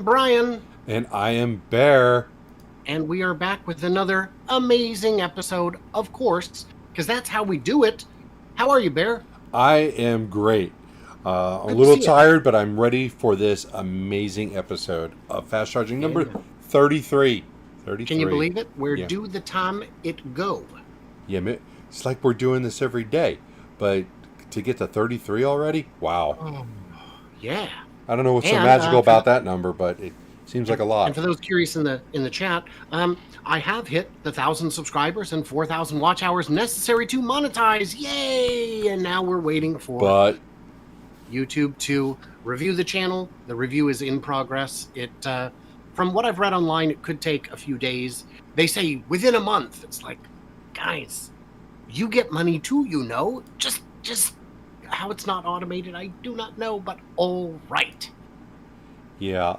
Brian. And I am Bear. And we are back with another amazing episode, of course, because that's how we do it. How are you, Bear? I am great. A little tired, but I'm ready for this amazing episode of Fast Charging number 33. Can you believe it? Where do the time it go? Yeah, it's like we're doing this every day, but to get to 33 already? Wow. Yeah. I don't know what's so magical about that number, but it seems like a lot. And for those curious in the chat, I have hit the 1,000 subscribers and 4,000 watch hours necessary to monetize. Yay! And now we're waiting for YouTube to review the channel. The review is in progress. It, from what I've read online, it could take a few days. They say within a month. It's like, guys, you get money too, you know. Just how it's not automated, I do not know, but all right. Yeah.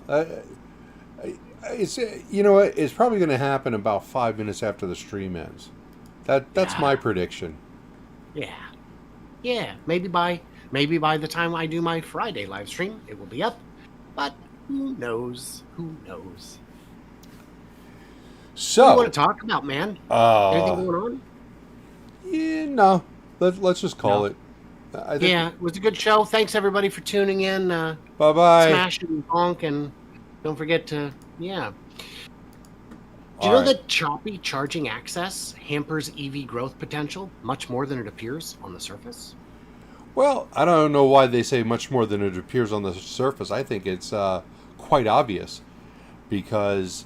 It's it's probably going to happen about 5 minutes after the stream ends. That's my prediction. Yeah. Maybe by the time I do my Friday live stream, it will be up. But who knows? So, what do you want to talk about, man? Anything going on? Yeah, no. Let's just call it. It was a good show. Thanks everybody for tuning in. Bye-bye. Smash and bonk, and don't forget to Do you know that choppy charging access hampers EV growth potential much more than it appears on the surface? Well, I don't know why they say much more than it appears on the surface. I think it's quite obvious, because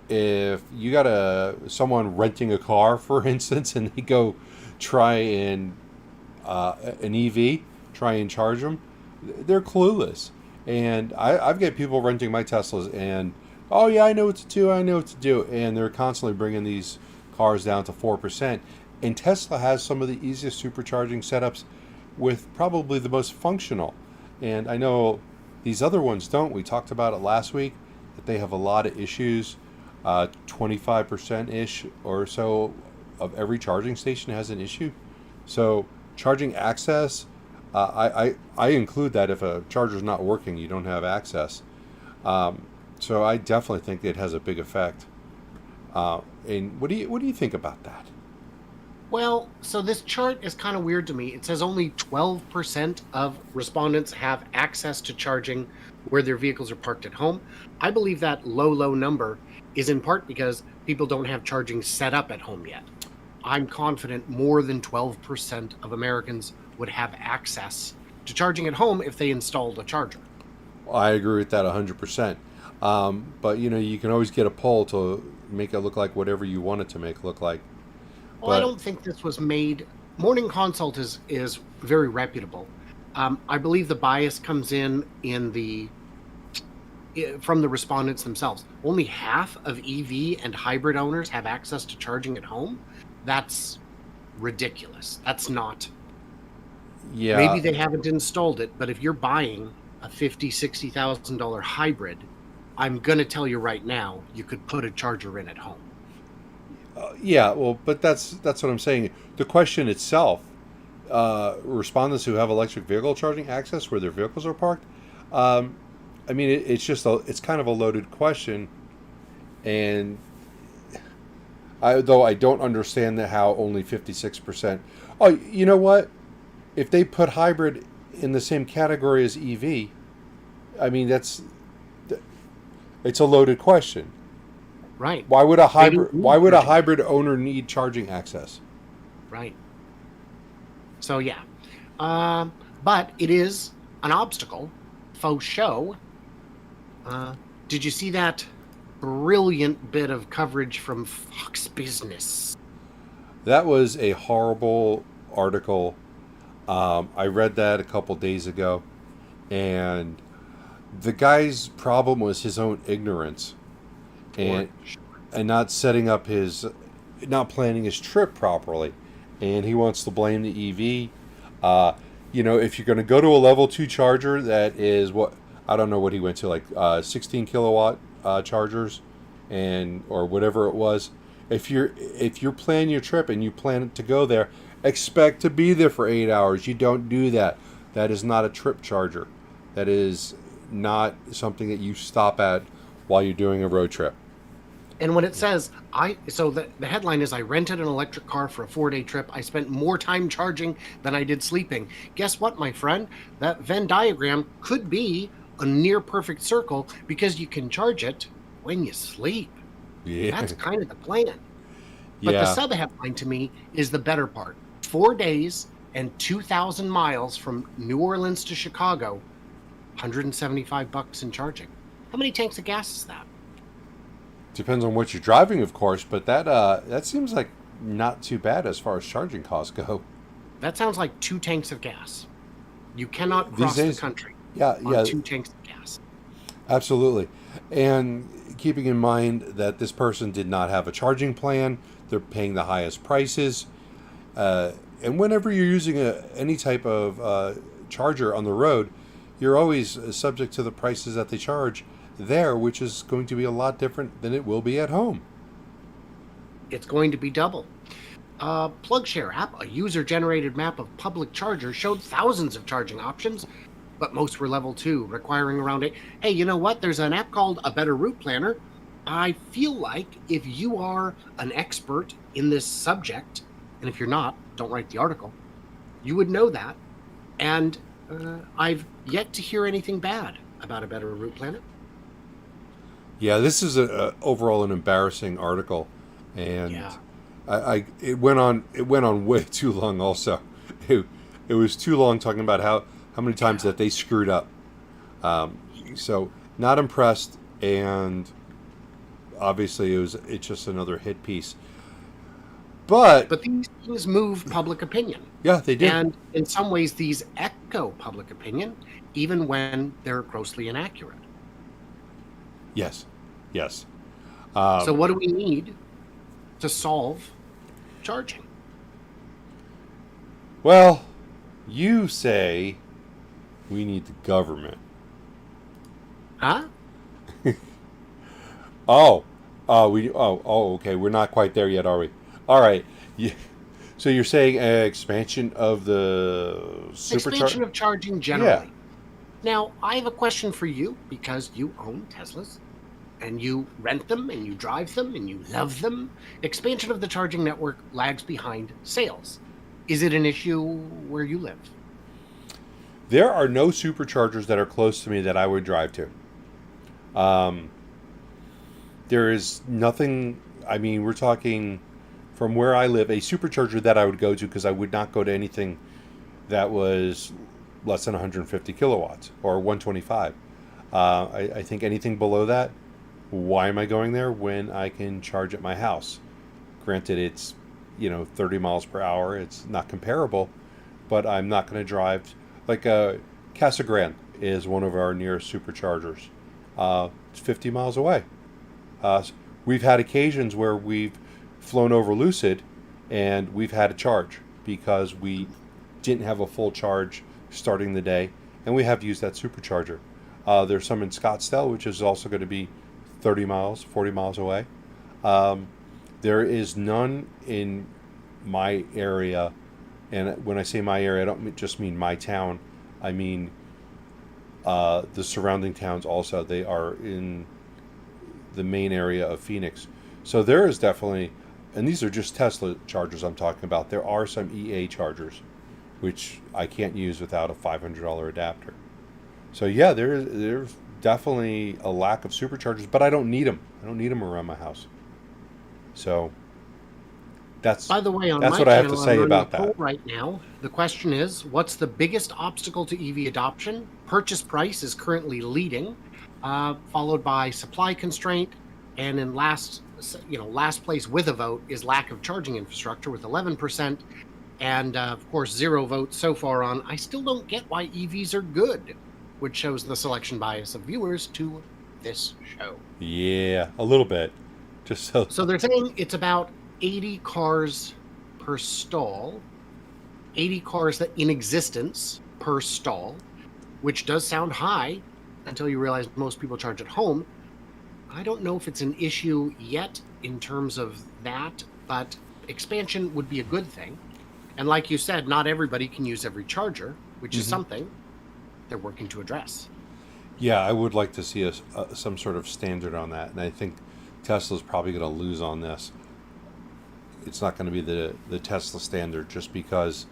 if you got someone renting a car, for instance, and they go try and an EV, try and charge them, they're clueless. And I've got people renting my Teslas, and I know what to do, and they're constantly bringing these cars down to 4%. And Tesla has some of the easiest supercharging setups with probably the most functional. And I know these other ones don't. We talked about it last week, that they have a lot of issues. 25%-ish or so of every charging station has an issue. So charging access, I include that if a charger's not working, you don't have access. So I definitely think it has a big effect. And what do you think about that? Well, so this chart is kind of weird to me. It says only 12% of respondents have access to charging where their vehicles are parked at home. I believe that low number is in part because people don't have charging set up at home yet. I'm confident more than 12% of Americans would have access to charging at home if they installed a charger. I agree with that 100%. But you can always get a poll to make it look like whatever you want it to make it look like. Well, I don't think this was made. Morning Consult is very reputable. I believe the bias comes in from the respondents themselves. Only half of EV and hybrid owners have access to charging at home. That's ridiculous. That's not. Yeah. Maybe they haven't installed it, but if you're buying a $50,000-$60,000 hybrid, I'm going to tell you right now, you could put a charger in at home. But that's what I'm saying. The question itself, respondents who have electric vehicle charging access where their vehicles are parked, it's kind of a loaded question, and though I don't understand how only 56%. Oh, you know what? If they put hybrid in the same category as EV, it's a loaded question. Right. Why would a hybrid owner need charging access? Right. So but it is an obstacle, faux show. Did you see that brilliant bit of coverage from Fox Business? That was a horrible article. I read that a couple days ago, and the guy's problem was his own ignorance, and not planning his trip properly, and he wants to blame the EV. If you're going to go to a level 2 charger, that is I don't know what he went to, like 16 kilowatt chargers, or whatever it was. If you're planning your trip and you plan to go there, expect to be there for 8 hours. You don't do that. That is not a trip charger. That is not something that you stop at while you're doing a road trip. And when it says, the headline is, I rented an electric car for a 4-day trip. I spent more time charging than I did sleeping. Guess what, my friend? That Venn diagram could be a near perfect circle because you can charge it when you sleep. Yeah. That's kind of the plan. But the sub-headline to me is the better part. 4 days and 2,000 miles from New Orleans to Chicago, $175 in charging. How many tanks of gas is that? Depends on what you're driving, of course, but that seems like not too bad as far as charging costs go. That sounds like 2 tanks of gas. You cannot cross the country on 2 tanks of gas. Absolutely. And keeping in mind that this person did not have a charging plan, they're paying the highest prices. And whenever you're using any type of charger on the road, you're always subject to the prices that they charge there, which is going to be a lot different than it will be at home. It's going to be double. PlugShare app, a user-generated map of public chargers, showed thousands of charging options, but most were level 2, requiring around it. Hey, you know what? There's an app called A Better Route Planner. I feel like if you are an expert in this subject, and if you're not, don't write the article, you would know that. And I've yet to hear anything bad about A Better Route Planner. Yeah, this is overall an embarrassing article, and it went on way too long. Also, it was too long talking about how many times that they screwed up. So not impressed, and obviously it's just another hit piece. But these things move public opinion. Yeah, they do. And in some ways, these echo public opinion, even when they're grossly inaccurate. Yes. So what do we need to solve charging? Well, you say we need the government. Huh? Okay. We're not quite there yet, are we? All right. Yeah. So you're saying expansion of the expansion of charging generally. Yeah. Now, I have a question for you because you own Teslas. And you rent them, and you drive them, and you love them. Expansion of the charging network lags behind sales. Is it an issue where you live? There are no superchargers that are close to me that I would drive to. There is nothing. I mean, we're talking from where I live, a supercharger that I would go to, because I would not go to anything that was less than 150 kilowatts or 125. I think anything below that, why am I going there when I can charge at my house? Granted, it's 30 miles per hour. It's not comparable, but I'm not going to drive. Like Casa Grande is one of our nearest superchargers. It's 50 miles away. We've had occasions where we've flown over Lucid and we've had to charge because we didn't have a full charge starting the day, and we have to use that supercharger. There's some in Scottsdale, which is also going to be 30 miles, 40 miles away. There is none in my area, and when I say my area, I don't just mean my town. I mean the surrounding towns also. They are in the main area of Phoenix. So there is definitely, and these are just Tesla chargers I'm talking about. There are some EA chargers, which I can't use without a $500 adapter. So yeah, there's definitely a lack of superchargers, but I don't need them. I don't need them around my house. So that's, by the way, on that's my what I have to say about that. Right now, the question is, what's the biggest obstacle to EV adoption? Purchase price is currently leading, followed by supply constraint, and in last place with a vote is lack of charging infrastructure with 11%, and of course 0 votes so far on I still don't get why EVs are good, which shows the selection bias of viewers to this show. Yeah, a little bit. Just so they're saying it's about 80 cars per stall, 80 cars that in existence per stall, which does sound high until you realize most people charge at home. I don't know if it's an issue yet in terms of that, but expansion would be a good thing. And like you said, not everybody can use every charger, which is something they're working to address. Yeah, I would like to see some sort of standard on that, and I think Tesla's probably going to lose on this. It's not going to be the Tesla standard just because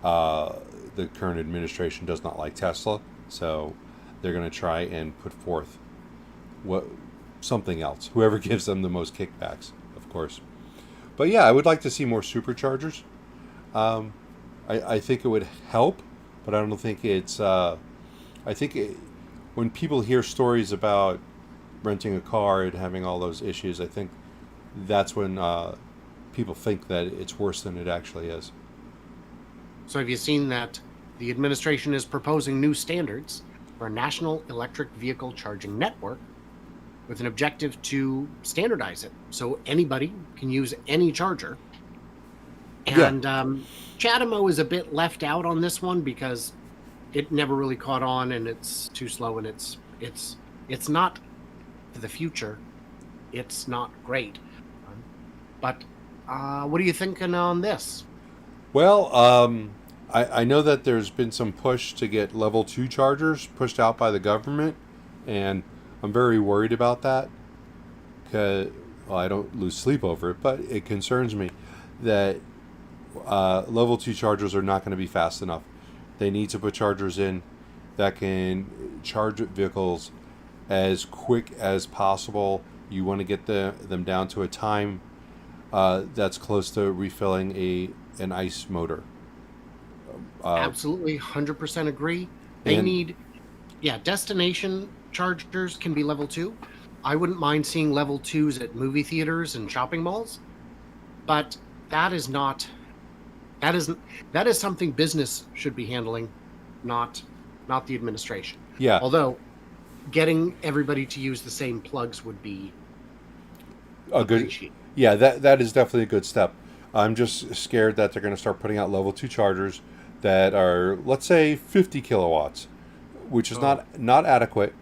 the current administration does not like Tesla, so they're going to try and put forth something else. Whoever gives them the most kickbacks, of course. But yeah, I would like to see more superchargers. I think it would help, but I don't think it's. When people hear stories about renting a car and having all those issues, I think that's when people think that it's worse than it actually is. So have you seen that the administration is proposing new standards for a national electric vehicle charging network with an objective to standardize it so anybody can use any charger? And CHAdeMO is a bit left out on this one because it never really caught on, and it's too slow, and it's not for the future. It's not great. But what are you thinking on this? Well, I know that there's been some push to get level 2 chargers pushed out by the government, and I'm very worried about that. Because, well, I don't lose sleep over it, but it concerns me that level 2 chargers are not going to be fast enough. They need to put chargers in that can charge vehicles as quick as possible. You want to get them down to a time that's close to refilling an ICE motor. Absolutely, 100% agree. They need, destination chargers can be level 2. I wouldn't mind seeing level 2s at movie theaters and shopping malls, but that is something business should be handling, not the administration. Yeah. Although getting everybody to use the same plugs would be a good. Yeah, that is definitely a good step. I'm just scared that they're going to start putting out level 2 chargers that are, let's say, 50 kilowatts, which is not adequate.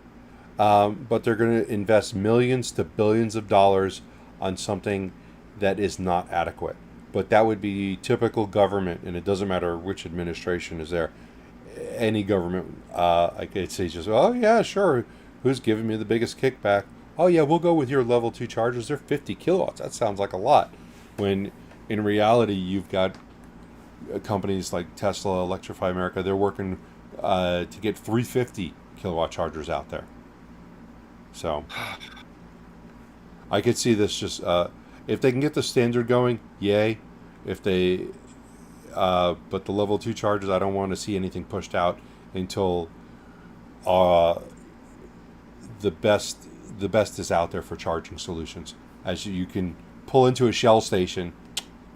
But they're going to invest millions to billions of dollars on something that is not adequate. But that would be typical government, and it doesn't matter which administration is there. Any government, I could say just, oh yeah, sure, who's giving me the biggest kickback? Oh yeah, we'll go with your level 2 chargers. They're 50 kilowatts. That sounds like a lot. When in reality, you've got companies like Tesla, Electrify America. They're working to get 350 kilowatt chargers out there. So I could see this just if they can get the standard going, yay. If they, but the level 2 chargers, I don't want to see anything pushed out until the best is out there for charging solutions. As you can pull into a Shell station,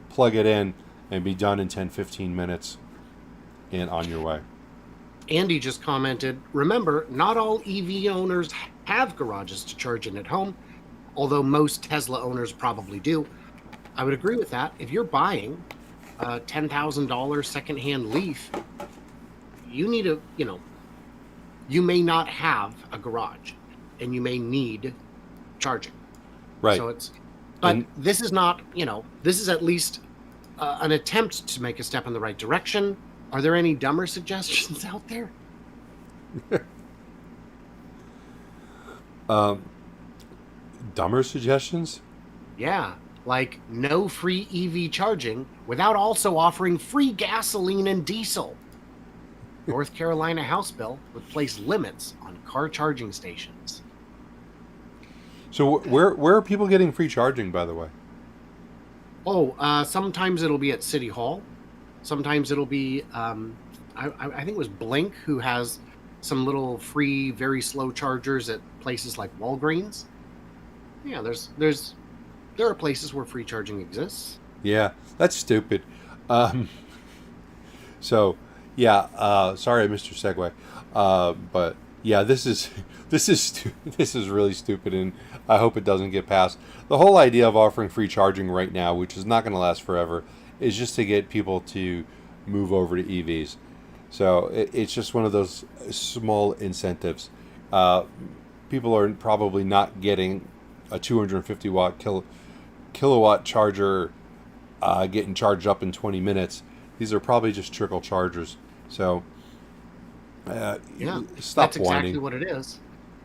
plug it in, and be done in 10-15 minutes, and on your way. Andy just commented, remember, not all EV owners have garages to charge in at home, although most Tesla owners probably do. I would agree with that. If you're buying a $10,000 secondhand Leaf, you need you may not have a garage, and you may need charging. Right. So this is not, this is at least an attempt to make a step in the right direction. Are there any dumber suggestions out there? Dumber suggestions? Yeah, like no free EV charging without also offering free gasoline and diesel. North Carolina House bill would place limits on car charging stations. So where are people getting free charging, by the way? Sometimes it'll be at City Hall. Sometimes it'll be, I think it was Blink who has some little free, very slow chargers at places like Walgreens. Yeah, there are places where free charging exists. Yeah, that's stupid. So, yeah, sorry I missed your segue. But yeah, this is really stupid, and I hope it doesn't get passed. The whole idea of offering free charging right now, which is not going to last forever, is just to get people to move over to EVs. So it's just one of those small incentives. People are probably not getting a 250 kilowatt charger getting charged up in 20 minutes. These are probably just trickle chargers. So Yeah, Stop that's whining. exactly what it is.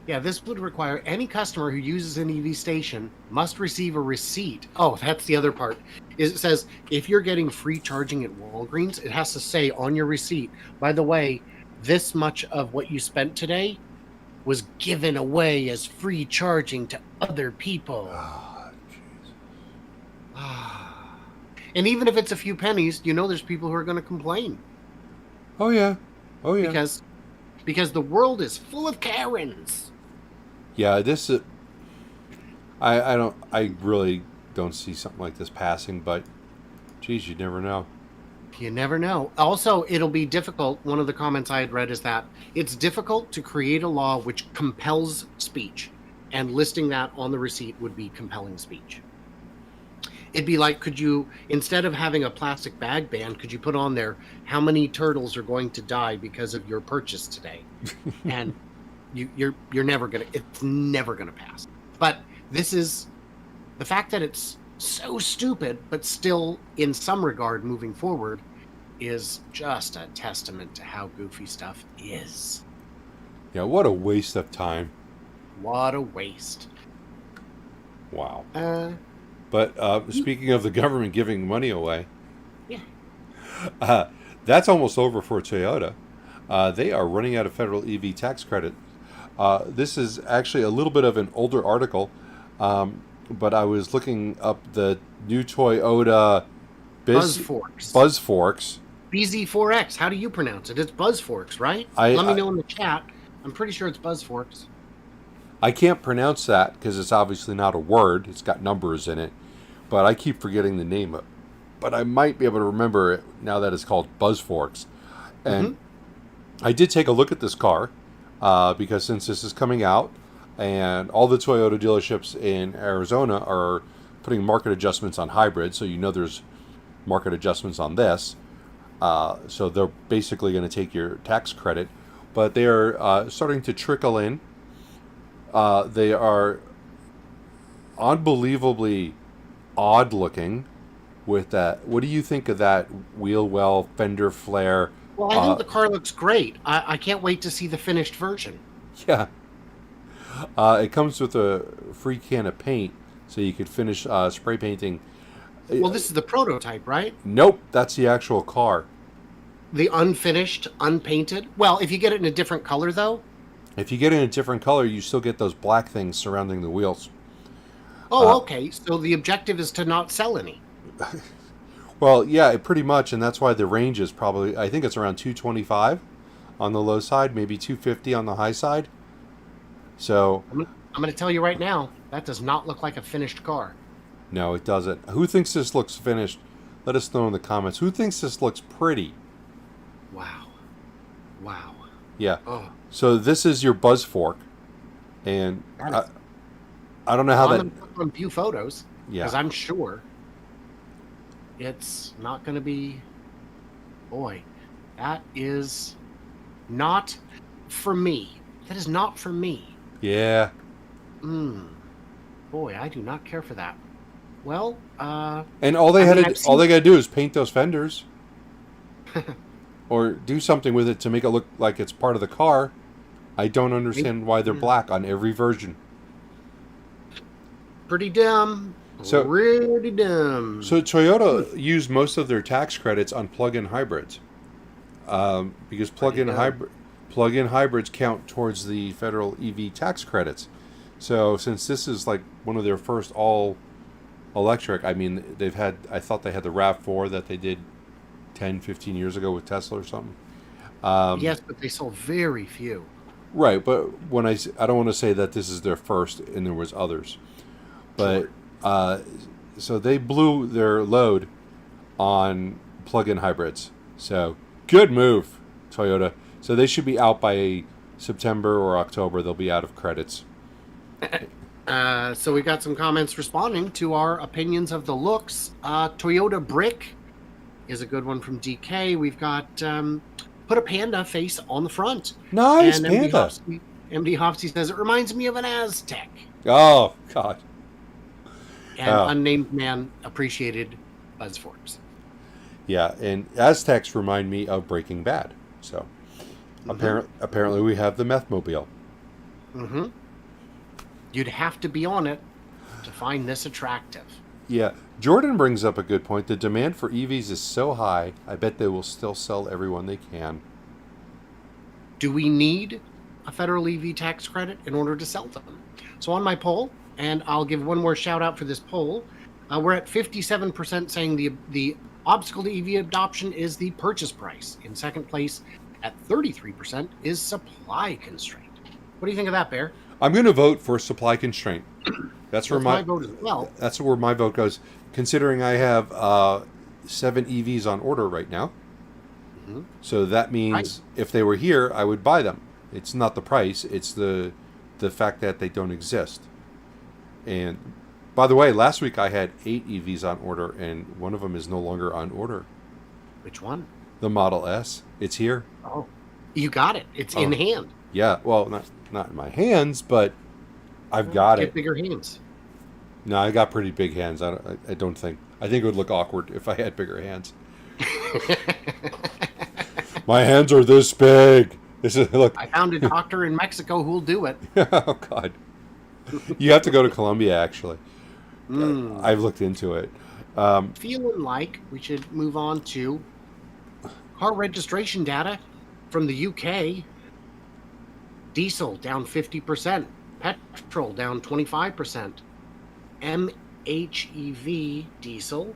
Yeah, this would require any customer who uses an EV station must receive a receipt. Oh, that's the other part. Is it says if you're getting free charging at Walgreens, it has to say on your receipt, by the way, this much of what you spent today was given away as free charging to other people. Oh, jeez. And even if it's a few pennies, there's people who are going to complain. Oh yeah. Oh yeah. Because the world is full of Karens. Yeah, this I really don't see something like this passing, but geez, you never know. You never know. Also, it'll be difficult. One of the comments I had read is that it's difficult to create a law which compels speech, and listing that on the receipt would be compelling speech. It'd be like, could you, instead of having a plastic bag ban, could you put on there how many turtles are going to die because of your purchase today? And you're never gonna, it's never gonna pass. But this is the fact that it's so stupid, but still in some regard moving forward, is just a testament to how goofy stuff is. Yeah, what a waste of time. What a waste. Wow. But speaking of the government giving money away, that's almost over for Toyota. They are running out of federal EV tax credit. This is actually a little bit of an older article, but I was looking up the new Toyota Buzzforks. BZ4X. How do you pronounce it? It's Buzzforks, right? Let me know in the chat. I'm pretty sure it's Buzzforks. I can't pronounce that because it's obviously not a word. It's got numbers in it, but I keep forgetting the name. But I might be able to remember it now that it's called Buzzforks. And I did take a look at this car because since this is coming out, and all the Toyota dealerships in Arizona are putting market adjustments on hybrids, so there's market adjustments on this. So they're basically going to take your tax credit, but they are starting to trickle in. They are unbelievably odd looking with that. What do you think of that wheel well fender flare? Well, I think the car looks great. I can't wait to see the finished version. Yeah. It comes with a free can of paint, so you could finish spray painting. Well, this is the prototype, right? Nope, that's the actual car. The unfinished, unpainted? Well, if you get it in a different color, though? If you get it in a different color, you still get those black things surrounding the wheels. Oh, okay. So the objective is to not sell any. Well, yeah, pretty much, and that's why the range is probably, I think it's around 225 on the low side, maybe 250 on the high side. So I'm going to tell you right now, that does not look like a finished car. No, it doesn't. Who thinks this looks finished? Let us know in the comments. Who thinks this looks pretty? Wow. Yeah. Oh. So this is your buzz fork, and I don't know how that. I'm going to put on a few photos. Yeah. Because I'm sure it's not going to be. Boy, that is not for me. That is not for me. Yeah. Boy, I do not care for that. Well, and all they gotta do is paint those fenders, or do something with it to make it look like it's part of the car. I don't understand why they're black on every version. Pretty dumb. Pretty dumb. So Toyota used most of their tax credits on plug-in hybrids, because plug-in hybrids count towards the federal EV tax credits. So since this is like one of their first all electric, I mean, I thought they had the RAV4 that they did 10, 15 years ago with Tesla or something. Yes, but they sold very few. Right, but when I don't want to say that this is their first and there was others. But so they blew their load on plug-in hybrids. So good move, Toyota. So they should be out by September or October. They'll be out of credits. So we got some comments responding to our opinions of the looks. Toyota Brick is a good one from DK. We've got put a panda face on the front. Nice, and panda. MD Hofsey says it reminds me of an Aztec. Oh, God. And Unnamed Man appreciated Buzzforks. Yeah, and Aztecs remind me of Breaking Bad. So, Apparently we have the methmobile. Mm-hmm. You'd have to be on it to find this attractive. Yeah. Jordan brings up a good point. The demand for EVs is so high, I bet they will still sell every one they can. Do we need a federal EV tax credit in order to sell them? So on my poll, and I'll give one more shout out for this poll, we're at 57% saying the obstacle to EV adoption is the purchase price. In second place, at 33%, is supply constraint. What do you think of that, Bear? I'm going to vote for supply constraint. That's where my vote as well. That's where my vote goes. Considering I have 7 EVs on order right now, so that means if they were here, I would buy them. It's not the price; it's the fact that they don't exist. And by the way, last week I had 8 EVs on order, and one of them is no longer on order. Which one? The Model S. It's here. Oh, you got it. It's in hand. Yeah. Well, not in my hands, but I've got it. Get bigger hands. No, I got pretty big hands. I don't think. I think it would look awkward if I had bigger hands. My hands are this big. Look. I found a doctor in Mexico who'll do it. Oh God. You have to go to Colombia, actually. I've looked into it. Feeling like we should move on to car registration data from the UK. Diesel down 50%. Petrol down 25%. MHEV diesel,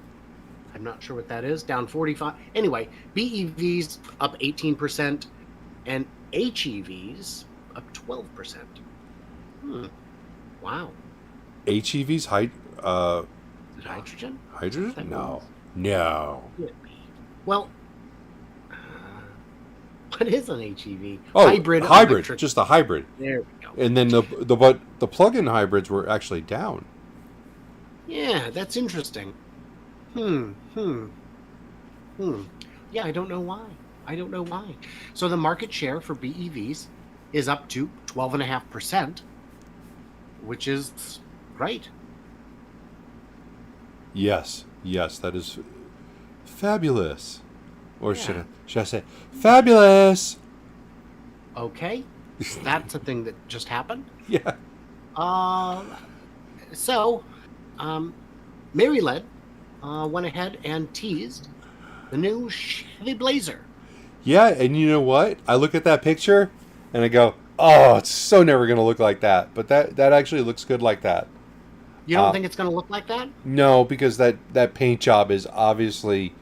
I'm not sure what that is, down 45%. Anyway, BEVs up 18% and HEVs up 12%. Wow. HEVs, hydrogen? Hydrogen? No. Well, what is an HEV? Oh, hybrid. Just a hybrid. There we go. And then the plug-in hybrids were actually down. Yeah, that's interesting. Yeah, I don't know why. So the market share for BEVs is up to 12.5%, which is great. Yes, that is fabulous. Or should I say fabulous? Okay, that's a thing that just happened. Yeah. So, Maryled went ahead and teased the new Chevy Blazer. Yeah, and you know what? I look at that picture and I go, "Oh, it's so never going to look like that." But that actually looks good like that. You don't think it's going to look like that? No, because that paint job is obviously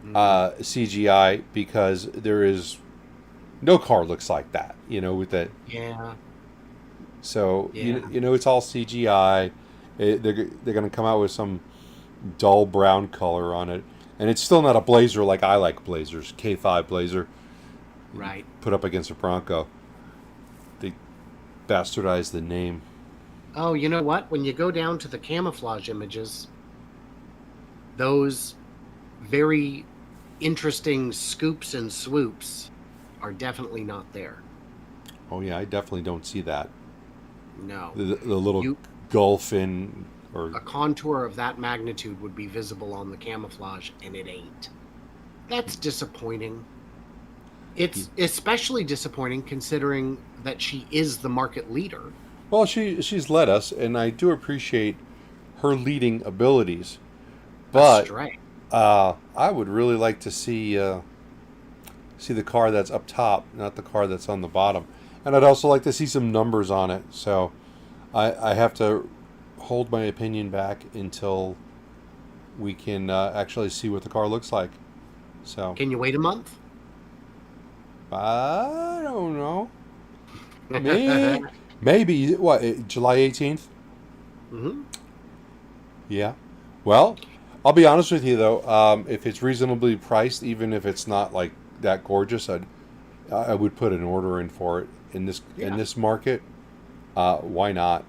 CGI, because there is no car looks like that, with that. Yeah. So it's all CGI. They're going to come out with some dull brown color on it, and it's still not a Blazer like I like Blazers. K5 Blazer, right? Put up against a Bronco. They bastardized the name. Oh, you know what? When you go down to the camouflage images, those very interesting scoops and swoops are definitely not there. Oh yeah, I definitely don't see that. No. The little gulf in, or a contour of that magnitude would be visible on the camouflage, and it ain't. That's disappointing. It's especially disappointing considering that she is the market leader. Well, she's led us, and I do appreciate her leading abilities. But that's right. I would really like to see the car that's up top, not the car that's on the bottom. And I'd also like to see some numbers on it. So I have to hold my opinion back until we can actually see what the car looks like. So can you wait a month? I don't know. Maybe what, July 18th? Mm-hmm. Yeah. Well, I'll be honest with you though. If it's reasonably priced, even if it's not like that gorgeous, I would put an order in for it in this market. Why not?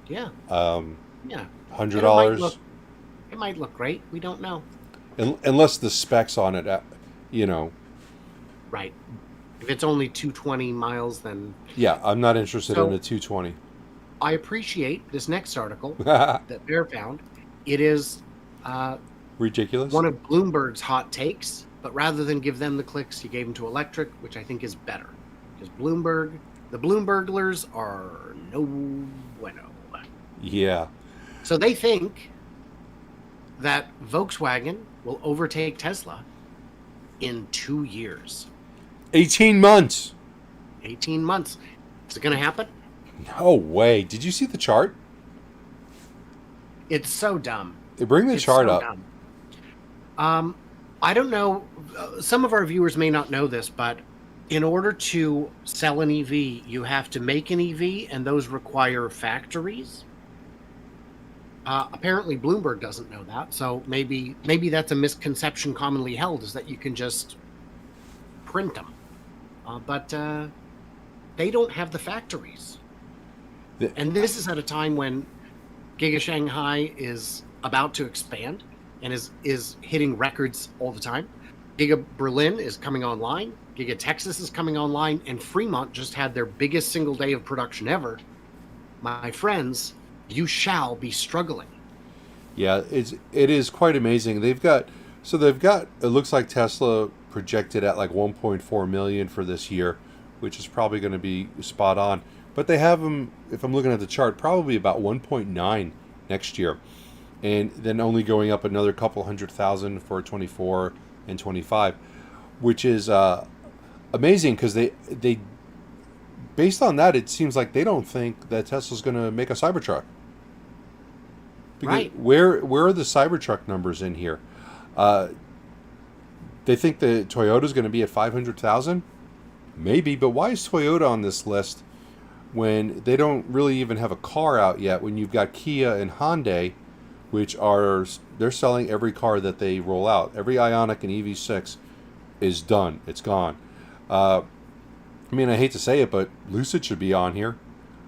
Yeah. Yeah. $100. It might look great. We don't know. Unless the specs on it, Right. If it's only 220 miles, then... Yeah, I'm not interested in a 220. I appreciate this next article that Bear found. It is... ridiculous. One of Bloomberg's hot takes, but rather than give them the clicks, he gave them to electric, which I think is better. because the Bloomberglers are no bueno. Yeah. So they think that Volkswagen will overtake Tesla in 2 years. 18 months. 18 months. Is it going to happen? No way. Did you see the chart? It's so dumb. They bring the chart up. Dumb. I don't know. Some of our viewers may not know this, but in order to sell an EV, you have to make an EV, and those require factories. Apparently, Bloomberg doesn't know that, so maybe that's a misconception commonly held, is that you can just print them. But they don't have the factories. And this is at a time when Giga Shanghai is about to expand and is hitting records all the time. Giga Berlin is coming online. Giga Texas is coming online. And Fremont just had their biggest single day of production ever. My friends, you shall be struggling. Yeah, it is quite amazing. They've got it looks like Tesla projected at like 1.4 million for this year, which is probably going to be spot on. But they have them, if I'm looking at the chart, probably about 1.9 next year. And then only going up another couple 100,000 for 24 and 25, which is amazing, because they based on that, it seems like they don't think that Tesla's going to make a Cybertruck. Because right. Where are the Cybertruck numbers in here? They think that Toyota's going to be at 500,000? Maybe, but why is Toyota on this list when they don't really even have a car out yet, when you've got Kia and Hyundai, which they're selling every car that they roll out. Every Ioniq and EV6 is done. It's gone. I mean, I hate to say it, but Lucid should be on here.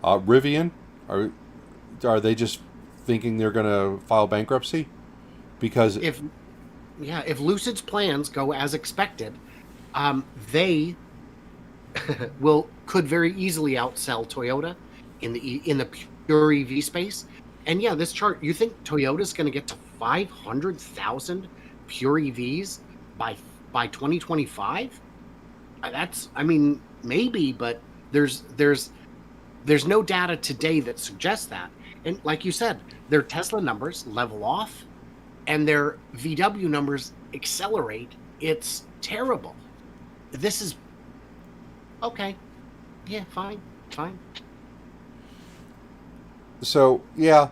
Rivian, are they just thinking they're going to file bankruptcy? Because if Lucid's plans go as expected, they could very easily outsell Toyota in the pure EV space. And yeah, this chart, you think Toyota's going to get to 500,000 pure EVs by 2025? Maybe, but there's no data today that suggests that. And like you said, their Tesla numbers level off and their VW numbers accelerate. It's terrible. This is okay. Yeah, fine. So, yeah,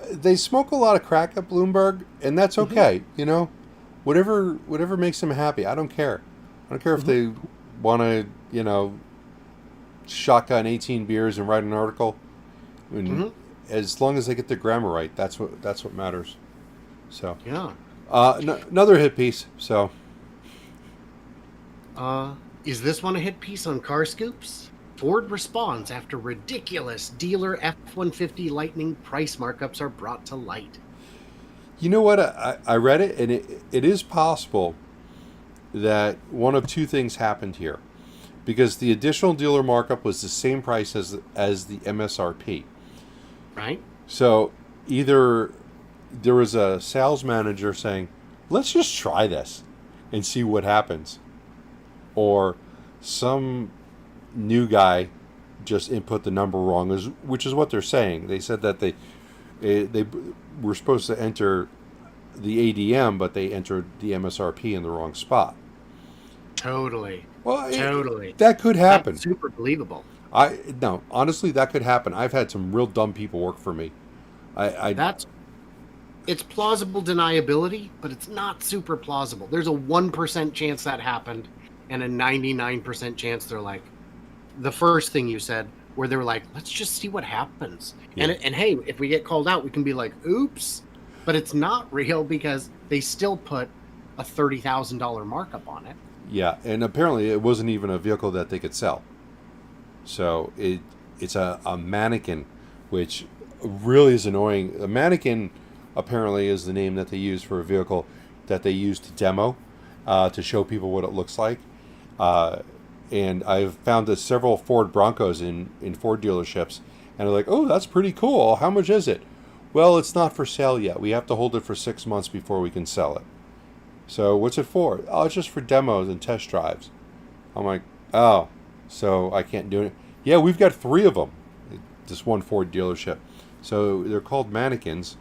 they smoke a lot of crack at Bloomberg, and that's okay. Mm-hmm. You know, whatever makes them happy. I don't care. I don't care if they want to, shotgun 18 beers and write an article. As long as they get the grammar right, that's what matters. So, yeah. Another hit piece. So, is this one a hit piece on Car Scoops? Ford responds after ridiculous dealer F-150 Lightning price markups are brought to light. You know what? I read it, and it is possible that one of two things happened here, because the additional dealer markup was the same price as the MSRP. Right. So either there was a sales manager saying, "Let's just try this and see what happens," or some new guy just input the number wrong, which is what they're saying. They said that they were supposed to enter the ADM, but they entered the MSRP in the wrong spot. Totally. Well, totally. That could happen. That's super believable. No, honestly, that could happen. I've had some real dumb people work for me. It's plausible deniability, but it's not super plausible. There's a 1% chance that happened, and a 99% chance they're like, the first thing you said, where they were like, let's just see what happens. Yeah. And hey, if we get called out, we can be like, oops. But it's not real, because they still put a $30,000 markup on it. Yeah, and apparently it wasn't even a vehicle that they could sell. So it's a mannequin, which really is annoying. A mannequin apparently is the name that they use for a vehicle that they use to demo, to show people what it looks like. And I've found that several Ford Broncos in Ford dealerships, and they're like, oh, that's pretty cool. How much is it? Well, it's not for sale yet. We have to hold it for 6 months before we can sell it. So what's it for? Oh, it's just for demos and test drives. I'm like, oh, so I can't do it. Yeah, we've got 3 of them. This one Ford dealership. So they're called mannequins,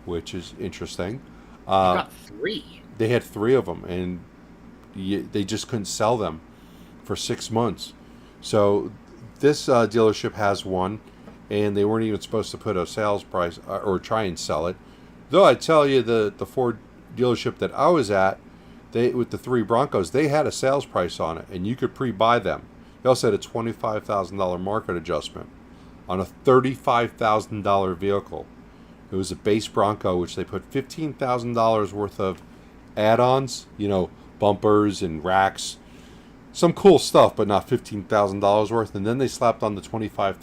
which is interesting. You got 3. They had 3 of them, and they just couldn't sell them for 6 months. So this dealership has one, and they weren't even supposed to put a sales price or try and sell it. Though I tell you, the Ford dealership that I was at, with the 3 Broncos, they had a sales price on it, and you could pre-buy them. They also had a $25,000 market adjustment on a $35,000 vehicle. It was a base Bronco, which they put $15,000 worth of add-ons, bumpers and racks, some cool stuff, but not $15,000 worth. And then they slapped on the $25,000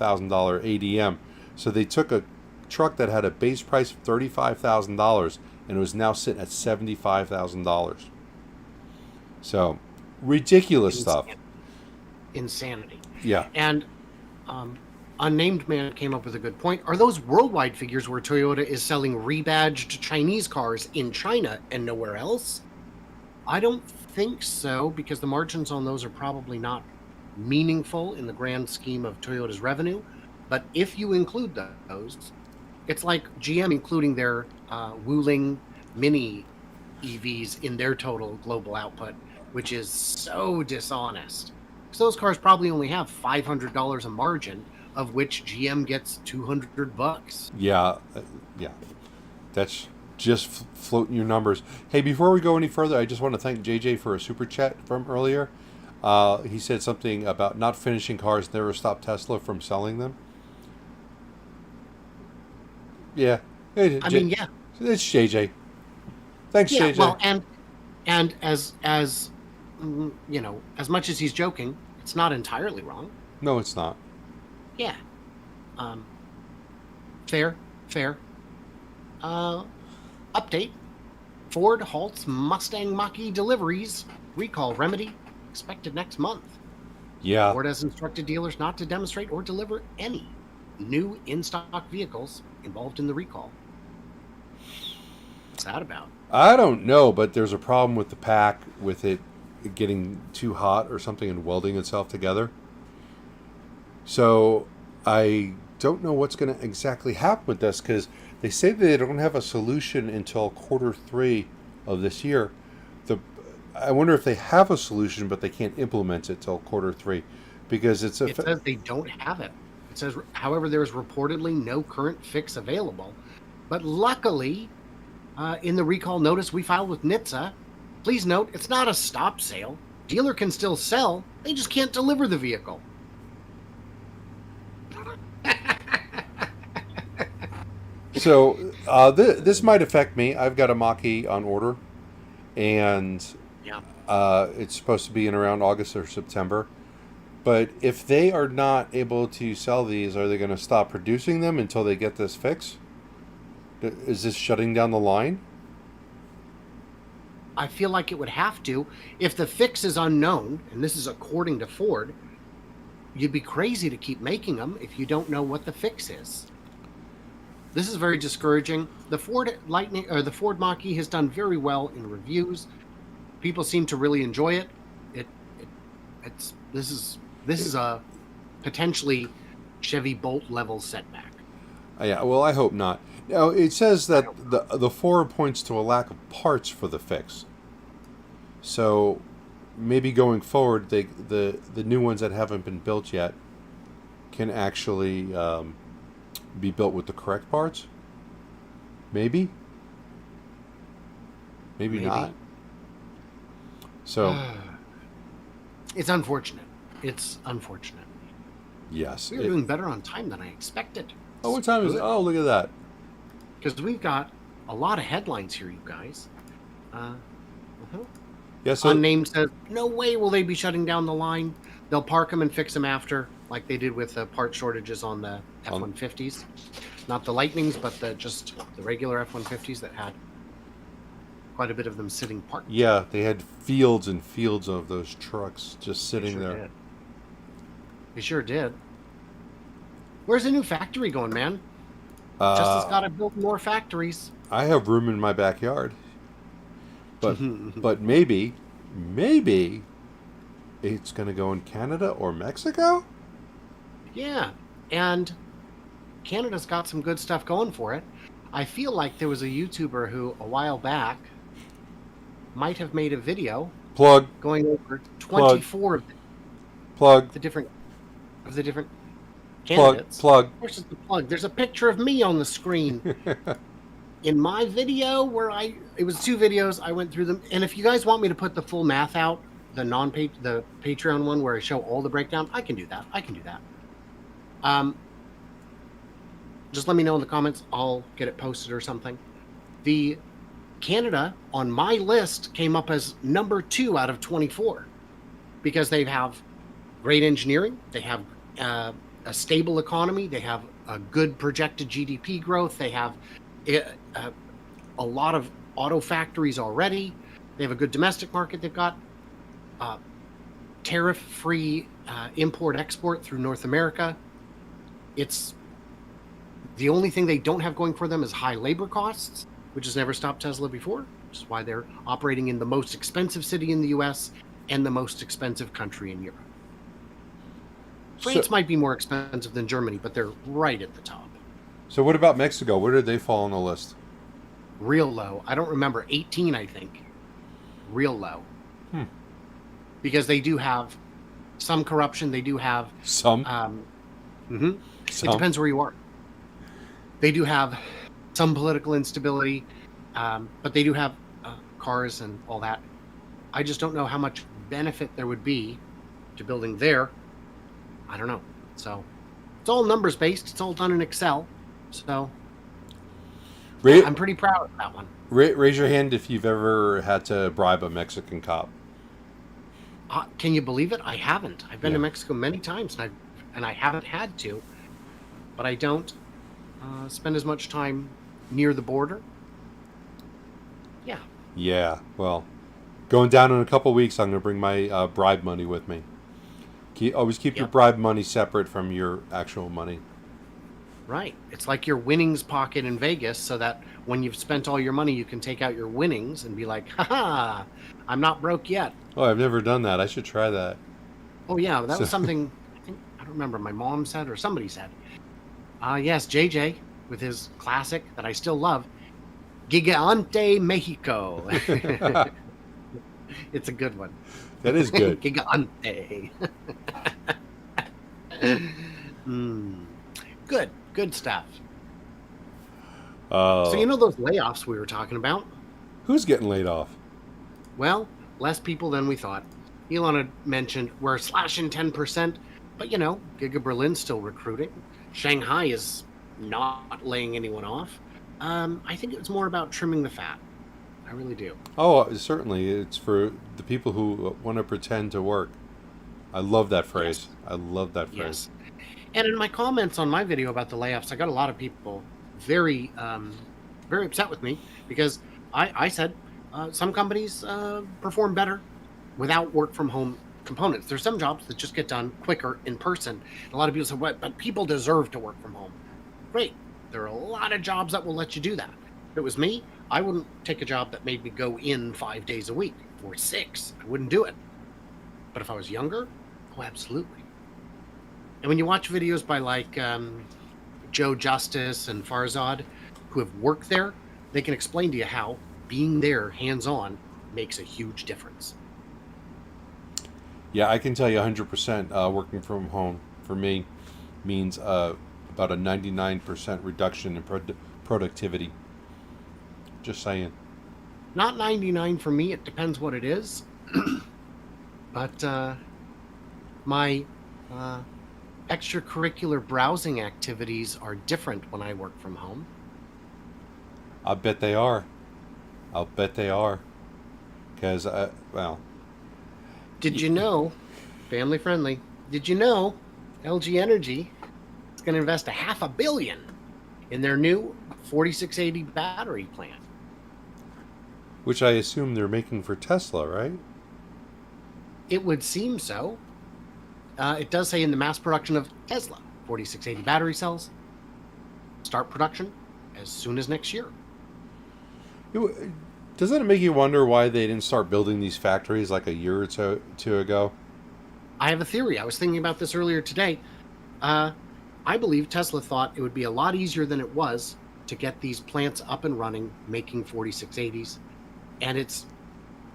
ADM. So they took a truck that had a base price of $35,000 and it was now sitting at $75,000. So ridiculous stuff. Insanity. Yeah. And Unnamed Man came up with a good point. Are those worldwide figures where Toyota is selling rebadged Chinese cars in China and nowhere else? I don't think so, because the margins on those are probably not meaningful in the grand scheme of Toyota's revenue. But if you include those, it's like GM including their Wuling Mini EVs in their total global output, which is so dishonest. Because those cars probably only have $500 a margin, of which GM gets $200. Yeah. That's just floating your numbers. Hey, before we go any further, I just want to thank JJ for a super chat from earlier. He said something about not finishing cars never stop Tesla from selling them. Yeah. Hey, yeah. It's JJ. Thanks, JJ. Well, and as as much as he's joking, it's not entirely wrong. No, it's not. Yeah. Fair. Update. Ford halts Mustang Mach-E deliveries. Recall remedy expected next month. Yeah. Ford has instructed dealers not to demonstrate or deliver any new in-stock vehicles involved in the recall. What's that about? I don't know, but there's a problem with the pack, with it getting too hot or something and welding itself together. So I don't know what's going to exactly happen with this, because they say they don't have a solution until Q3 of this year. I wonder if they have a solution, but they can't implement it till Q3, because it says they don't have it. It says, however, there is reportedly no current fix available. But luckily, in the recall notice we filed with NHTSA, please note it's not a stop sale. Dealer can still sell, they just can't deliver the vehicle. So this might affect me. I've got a Mach-E on order, and it's supposed to be in around August or September. But if they are not able to sell these, are they going to stop producing them until they get this fix? Is this shutting down the line? I feel like it would have to. If the fix is unknown, and this is according to Ford, you'd be crazy to keep making them if you don't know what the fix is. This is very discouraging. The Ford Mach-E has done very well in reviews. People seem to really enjoy it. This is a potentially Chevy Bolt level setback. Yeah, well, I hope not. Now, it says that the Ford points to a lack of parts for the fix. So maybe going forward, the new ones that haven't been built yet can actually be built with the correct parts. Maybe not. So it's unfortunate. Yes. We're doing better on time than I expected. Oh, what time is it? Oh, look at that. Because we've got a lot of headlines here, you guys. Yeah, so Unnamed says, no way will they be shutting down the line. They'll park them and fix them after, like they did with the part shortages on the F-150s. Not the Lightnings, but just the regular F-150s that had quite a bit of them sitting parked. Yeah, they had fields and fields of those trucks just sitting there. They sure did. Where's the new factory going, man? Just has got to build more factories. I have room in my backyard. But maybe it's going to go in Canada or Mexico? Yeah, and Canada's got some good stuff going for it. I feel like there was a YouTuber who, a while back, might have made a video Plug. going over 24 Plug. of the different candidates. Plug. Of course, it's the plug. There's a picture of me on the screen. In my video, it was 2 videos. I went through them, and if you guys want me to put the full math out, the Patreon one where I show all the breakdown, I can do that. Just let me know in the comments. I'll get it posted or something. The Canada on my list came up as number 2 out of 24 because they have great engineering. They have a stable economy. They have a good projected GDP growth. They have a lot of auto factories already. They have a good domestic market. They've got tariff-free import-export through North America. It's the only thing they don't have going for them is high labor costs, which has never stopped Tesla before, which is why they're operating in the most expensive city in the US and the most expensive country in Europe. France might be more expensive than Germany, but they're right at the top. So what about Mexico? Where did they fall on the list? Real low. I don't remember. 18, I think. Real low. Because they do have some corruption. They do have... Some? It depends where you are. They do have some political instability, but they do have cars and all that. I just don't know how much benefit there would be to building there. I don't know. So it's all numbers based. It's all done in Excel. So I'm pretty proud of that one. Raise your hand if you've ever had to bribe a Mexican cop. Can you believe it? I haven't. I've been to Mexico many times, and I haven't had to. But I don't spend as much time near the border. Yeah. Yeah. Well, going down in a couple weeks, I'm going to bring my bribe money with me. Always keep your bribe money separate from your actual money. Right. It's like your winnings pocket in Vegas, so that when you've spent all your money, you can take out your winnings and be like, haha, I'm not broke yet. Oh, I've never done that. I should try that. Oh, yeah. That was something, I don't remember, my mom said or somebody said. Yes, JJ, with his classic that I still love, Gigante Mexico. It's a good one. That is good. Gigante. Good stuff. So you know those layoffs we were talking about? Who's getting laid off? Well, less people than we thought. Elon had mentioned we're slashing 10%, but Giga Berlin's still recruiting. Shanghai is not laying anyone off. I think it was more about trimming the fat. I really do. Oh, certainly. It's for the people who want to pretend to work. I love that phrase. Yes. I love that phrase. Yes. And in my comments on my video about the layoffs, I got a lot of people very upset with me because I said some companies perform better without work from home components. There's some jobs that just get done quicker in person. And a lot of people say, "What? But people deserve to work from home." Great. There are a lot of jobs that will let you do that. If it was me, I wouldn't take a job that made me go in 5 days a week or 6. I wouldn't do it. But if I was younger, oh, absolutely. And when you watch videos by like Joe Justice and Farzad, who have worked there, they can explain to you how being there hands-on makes a huge difference. Yeah, I can tell you 100% working from home for me means about a 99% reduction in productivity. Just saying. Not 99 for me. It depends what it is. But my extracurricular browsing activities are different when I work from home. I'll bet they are. Because, Did you know, family friendly, did you know LG Energy is going to invest $500 million in their new 4680 battery plant? Which I assume they're making for Tesla, right? It would seem so. It does say in the mass production of Tesla 4680 battery cells, start production as soon as next year. Doesn't it make you wonder why they didn't start building these factories like a year or two ago? I have a theory. I was thinking about this earlier today. I believe Tesla thought it would be a lot easier than it was to get these plants up and running, making 4680s, and it's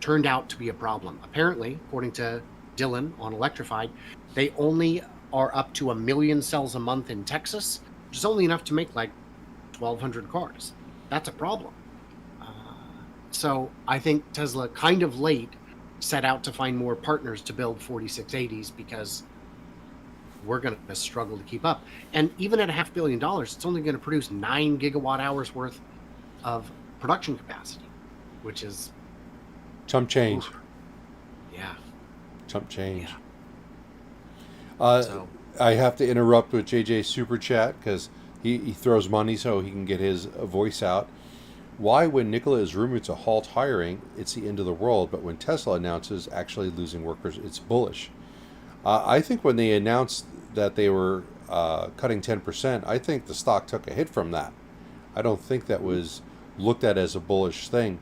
turned out to be a problem. Apparently, according to Dylan on Electrified, they only are up to 1 million cells a month in Texas, which is only enough to make like 1,200 cars. That's a problem. So I think Tesla kind of late set out to find more partners to build 4680s because we're going to struggle to keep up. And even at $500 million, it's only going to produce 9 gigawatt hours worth of production capacity, which is chump change. Oof. Yeah. Chump change. Yeah. I have to interrupt with JJ Super Chat because he throws money so he can get his voice out. Why, when Nikola is rumored to halt hiring, it's the end of the world, but when Tesla announces actually losing workers, it's bullish? I think when they announced that they were cutting 10%, I think the stock took a hit from that. I don't think that was looked at as a bullish thing,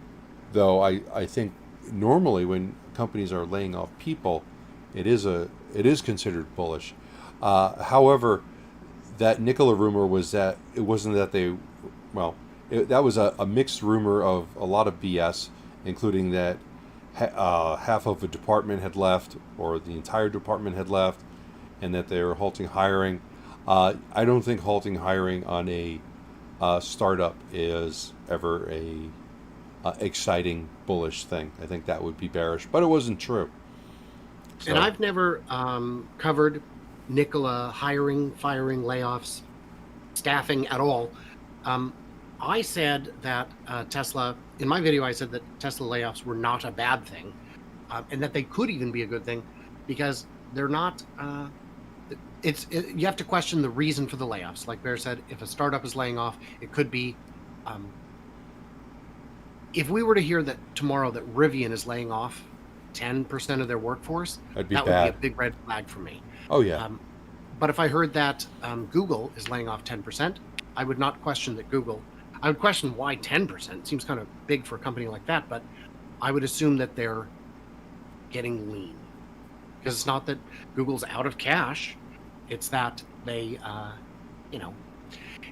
though I think normally when companies are laying off people, it is considered bullish. However, that Nikola rumor was that it wasn't that they, that was a mixed rumor of a lot of BS, including that half of a department had left or the entire department had left and that they were halting hiring. I don't think halting hiring on a startup is ever a exciting, bullish thing. I think that would be bearish, but it wasn't true. So. And I've never covered Nikola hiring, firing, layoffs, staffing at all. I said that Tesla, in my video, I said that Tesla layoffs were not a bad thing, and that they could even be a good thing because they're not. You have to question the reason for the layoffs. Like Bear said, if a startup is laying off, it could be. If we were to hear that tomorrow that Rivian is laying off 10% of their workforce, that would be a big red flag for me. Oh yeah. But if I heard that Google is laying off 10%, I would not question that Google. I would question why 10%. It seems kind of big for a company like that, but I would assume that they're getting lean. Because it's not that Google's out of cash. It's that they,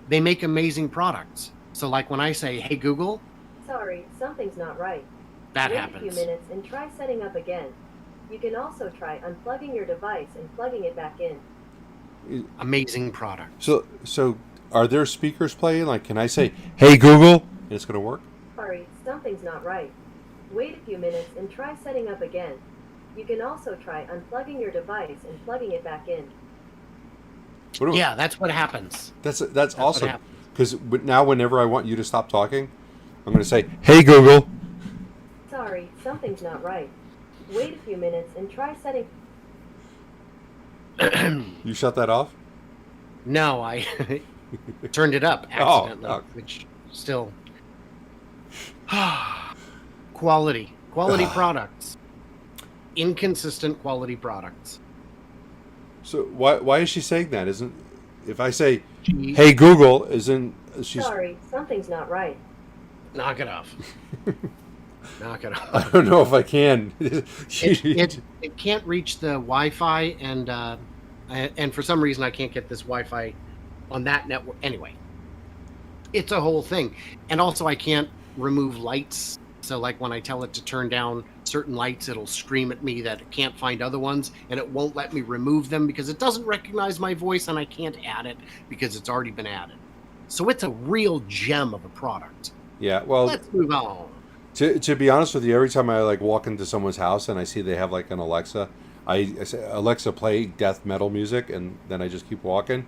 they make amazing products. So like when I say, hey, Google. Sorry, something's not right. That Wait happens. a few minutes and try setting up again. You can also try unplugging your device and plugging it back in. Amazing product. So are there speakers playing? Like, can I say, hey, Google, and it's going to work? Sorry, something's not right. Wait a few minutes and try setting up again. You can also try unplugging your device and plugging it back in. Yeah, that's what happens. That's awesome. Because now whenever I want you to stop talking, I'm going to say, hey, Google. Sorry, something's not right. Wait a few minutes and try setting... You shut that off? No, I turned it up accidentally, which still... Quality products. Inconsistent quality products. So why is she saying that? If I say, hey, Google, she's... Sorry, something's not right. Knock it off. Knock it off. I don't know if I can. It can't reach the Wi-Fi, and for some reason I can't get this Wi-Fi on that network. Anyway, it's a whole thing. And also I can't remove lights. So like when I tell it to turn down certain lights, it'll scream at me that it can't find other ones, and it won't let me remove them because it doesn't recognize my voice, and I can't add it because it's already been added. So it's a real gem of a product. Yeah, well, let's move on. To be honest with you, every time I walk into someone's house and I see they have an Alexa, I say, Alexa, play death metal music, and then I just keep walking.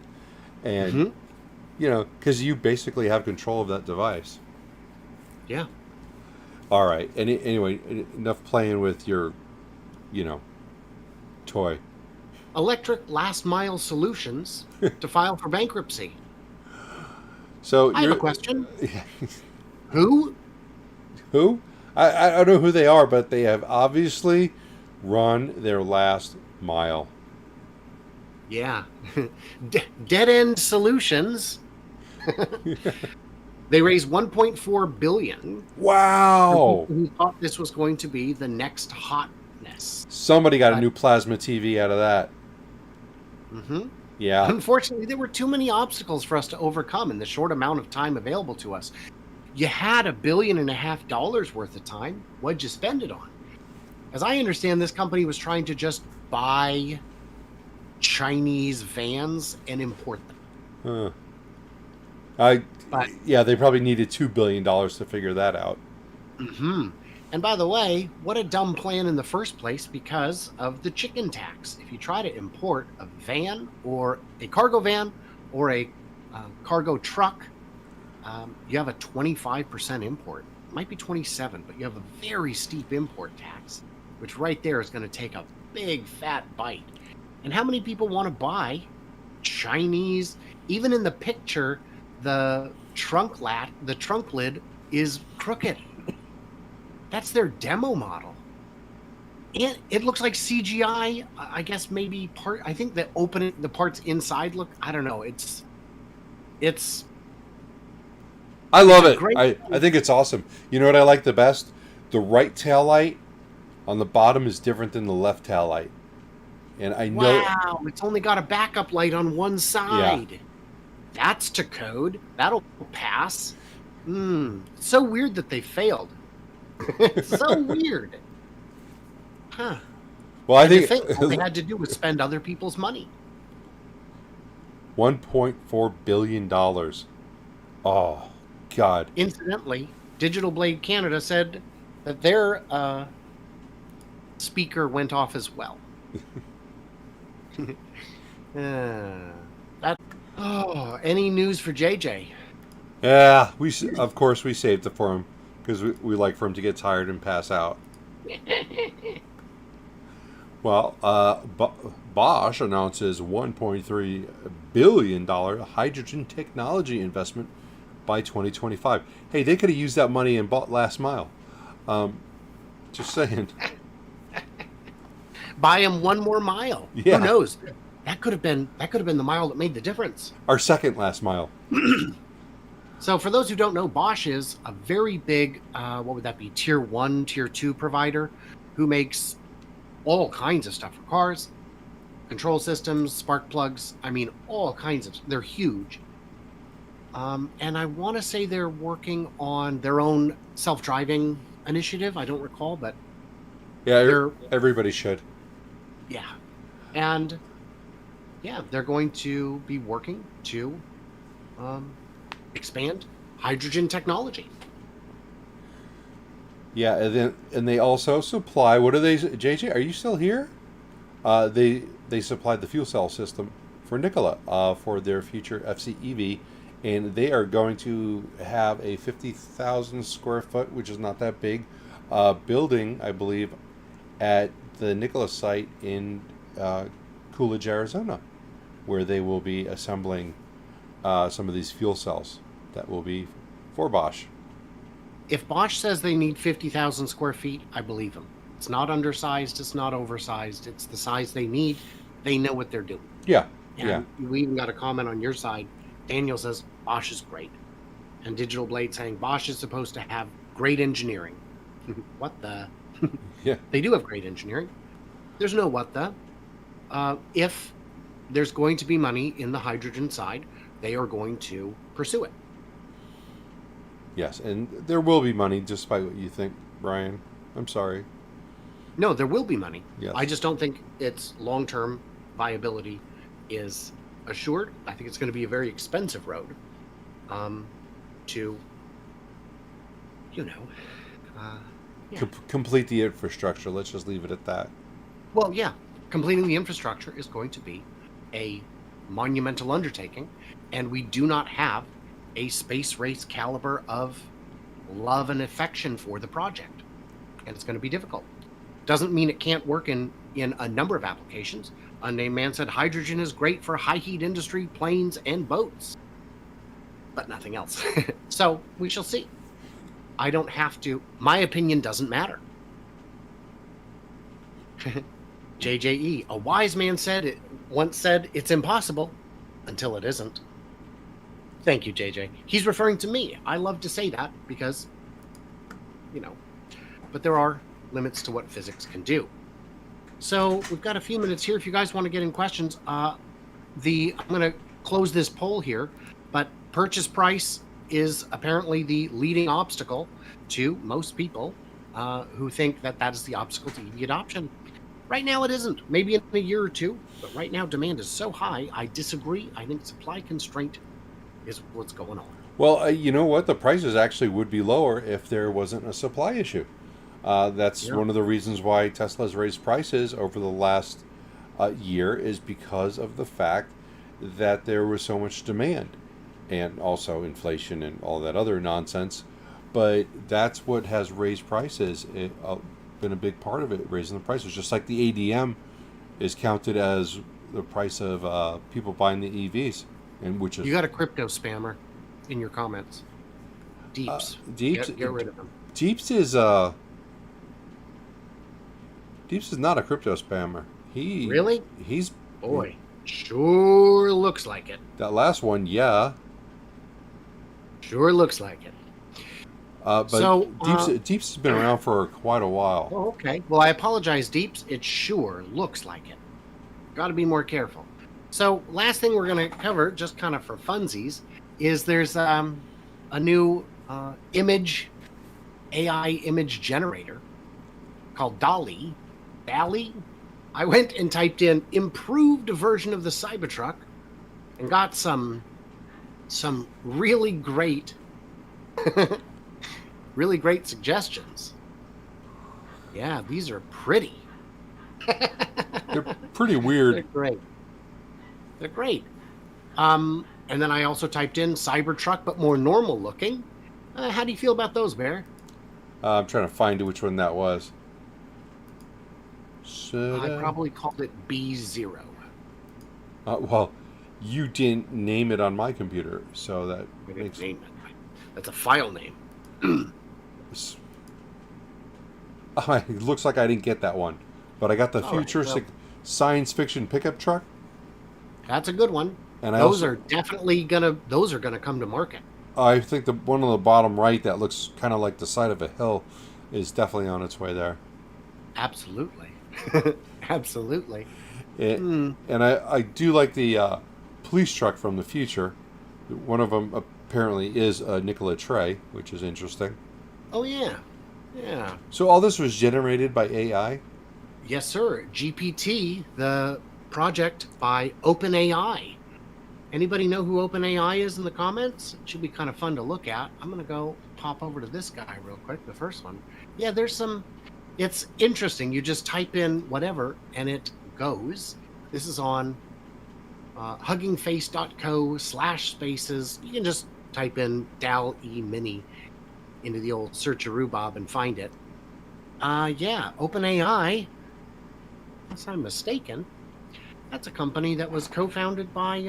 And, because you basically have control of that device. Yeah. All right. Anyway, enough playing with your, toy. Electric last mile solutions to file for bankruptcy. So I have a question. Who? I don't know who they are, but they have obviously run their last mile. Yeah. Dead end solutions. They raised $1.4 billion. Wow. Who thought this was going to be the next hot greatness. Somebody got a new plasma TV out of that. Mm-hmm. Yeah. Unfortunately, there were too many obstacles for us to overcome in the short amount of time available to us. You had $1.5 billion worth of time. What'd you spend it on? As I understand, this company was trying to just buy Chinese vans and import them. Yeah, they probably needed $2 billion to figure that out. Mm-hmm. And by the way, what a dumb plan in the first place because of the chicken tax. If you try to import a van or a cargo van or a cargo truck, you have a 25% import. It might be 27, but you have a very steep import tax, which right there is going to take a big fat bite. And how many people want to buy Chinese? Even in the picture, the trunk lid is crooked. That's their demo model. It looks like CGI. I guess maybe part. I think the parts inside look. I don't know. It's. I love it. I think it's awesome. You know what I like the best? The right tail light on the bottom is different than the left tail light. And I know. Wow! It's only got a backup light on one side. Yeah. That's to code. That'll pass. It's so weird that they failed. It's so weird. Huh. Well, I think all they had to do was spend other people's money. $1.4 billion. Oh, God. Incidentally, Digital Blade Canada said that their speaker went off as well. Any news for JJ? Yeah, of course we saved it for him because we like for him to get tired and pass out. Well, Bosch announces $1.3 billion hydrogen technology investment by 2025. Hey, they could have used that money and bought last mile. Just saying. Buy him one more mile. Yeah. Who knows? That could have been the mile that made the difference. Our second last mile. So for those who don't know, Bosch is a very big, what would that be, tier 1, tier 2 provider who makes all kinds of stuff for cars, control systems, spark plugs. I mean, all kinds of, they're huge. And I want to say they're working on their own self-driving initiative. I don't recall, but yeah, everybody should. Yeah. And yeah, they're going to be working to expand hydrogen technology. Yeah, and they also supply. What are they, JJ? Are you still here? They supplied the fuel cell system for Nikola for their future FCEV, and they are going to have a 50,000 square foot, which is not that big, building, I believe, at the Nikola site in Coolidge, Arizona, where they will be assembling some of these fuel cells that will be for Bosch. If Bosch says they need 50,000 square feet, I believe them. It's not undersized. It's not oversized. It's the size they need. They know what they're doing. Yeah. And yeah. We even got a comment on your side. Daniel says Bosch is great. And Digital Blade saying Bosch is supposed to have great engineering. What the? Yeah. They do have great engineering. There's no what the. If there's going to be money in the hydrogen side, they are going to pursue it. Yes, and there will be money, despite what you think, Brian. I'm sorry. No, there will be money. Yes. I just don't think its long-term viability is assured. I think it's going to be a very expensive road to, yeah. Complete the infrastructure. Let's just leave it at that. Well, yeah. Completing the infrastructure is going to be a monumental undertaking, and we do not have a space race caliber of love and affection for the project, and it's going to be difficult. Doesn't mean it can't work in a number of applications. Unnamed man said hydrogen is great for high heat industry, planes, and boats, but nothing else. So we shall see. I don't have to. My opinion doesn't matter. JJE, a wise man once said it's impossible until it isn't. Thank you, JJ. He's referring to me. I love to say that because, but there are limits to what physics can do. So we've got a few minutes here. If you guys want to get in questions, I'm going to close this poll here, but purchase price is apparently the leading obstacle to most people who think that that is the obstacle to EV adoption. Right now it isn't. Maybe in a year or two, but right now demand is so high. I disagree. I think supply constraint is what's going on. Well, you know what? The prices actually would be lower if there wasn't a supply issue. That's one of the reasons why Tesla's raised prices over the last year is because of the fact that there was so much demand and also inflation and all that other nonsense. But that's what has raised prices. Been a big part of it, raising the prices. Just like the ADM is counted as the price of people buying the EVs, and which is you got a crypto spammer in your comments. Deeps, get rid of them. Deeps is not a crypto spammer. He's boy, sure looks like it. That last one, yeah, sure looks like it. But so, Deeps has been around for quite a while. Oh, okay. Well, I apologize, Deeps. It sure looks like it. Got to be more careful. So, last thing we're going to cover, just kind of for funsies, is there's a new AI image generator called DALL-E. DALL-E? I went and typed in improved version of the Cybertruck and got some really great really great suggestions. Yeah, these are pretty. They're pretty weird. They're great. They're great. And then I also typed in Cybertruck, but more normal looking. How do you feel about those, Bear? I'm trying to find which one that was. I probably called it B0. Well, you didn't name it on my computer, so that makes name it. That's a file name. It looks like I didn't get that one, but I got the futuristic science fiction pickup truck. That's a good one. And those are gonna come to market. I think the one on the bottom right that looks kind of like the side of a hill is definitely on its way there. Absolutely. Absolutely. And I do like the police truck from the future. One of them apparently is a Nikola Tre, which is interesting. Oh, yeah. Yeah. So all this was generated by AI? Yes, sir. GPT, the project by OpenAI. Anybody know who OpenAI is in the comments? It should be kind of fun to look at. I'm going to go pop over to this guy real quick, the first one. Yeah, there's some... It's interesting. You just type in whatever, and it goes. This is on huggingface.co/spaces. You can just type in DALL-E Mini into the old search-a-roobob and find it. Yeah, OpenAI, unless I'm mistaken, that's a company that was co-founded by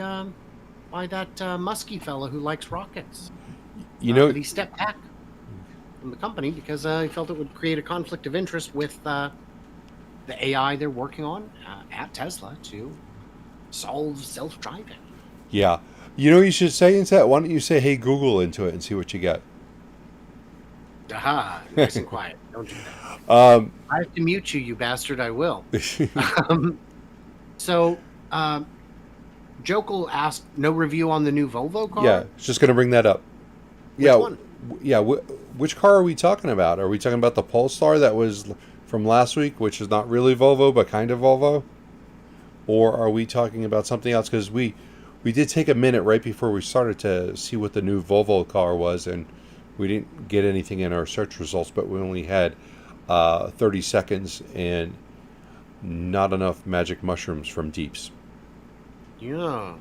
that Musky fellow who likes rockets. But he stepped back from the company because he felt it would create a conflict of interest with the AI they're working on at Tesla to solve self-driving. Yeah. You know what you should say instead? Why don't you say, hey, Google into it and see what you get? Aha, nice and quiet. Don't do that. I have to mute you, you bastard. I will. So, Jokel asked, no review on the new Volvo car? Yeah, just going to bring that up. Which one? Yeah, which car are we talking about? Are we talking about the Polestar that was from last week, which is not really Volvo, but kind of Volvo? Or are we talking about something else? Because we did take a minute right before we started to see what the new Volvo car was, and we didn't get anything in our search results, but we only had 30 seconds and not enough magic mushrooms from Deeps. Yeah.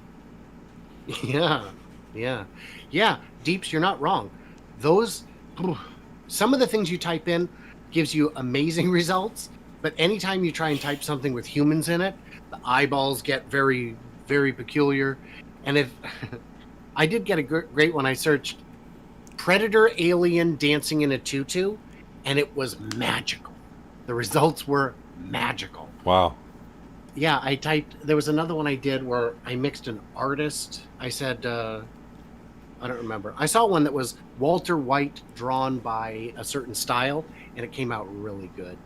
Deeps, you're not wrong. Some of the things you type in gives you amazing results, but anytime you try and type something with humans in it, the eyeballs get very, very peculiar. And if I did get a great one, I searched predator alien dancing in a tutu, and it was magical. The results were magical. Wow. Yeah, there was another one I did where I mixed an artist. I said, I don't remember. I saw one that was Walter White drawn by a certain style, and it came out really good.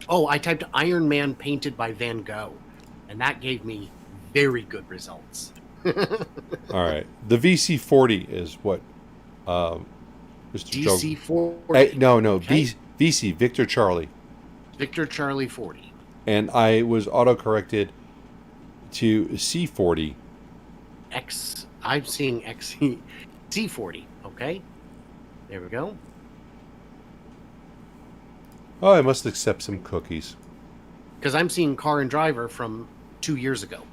Oh, I typed Iron Man painted by Van Gogh, and that gave me very good results. All right. The VC40 is what, Mr. DC40. No, Okay. VC, Victor Charlie. Victor Charlie 40. And I was auto-corrected to C40. I'm seeing C40. Okay. There we go. Oh, I must accept some cookies. Because I'm seeing Car and Driver from 2 years ago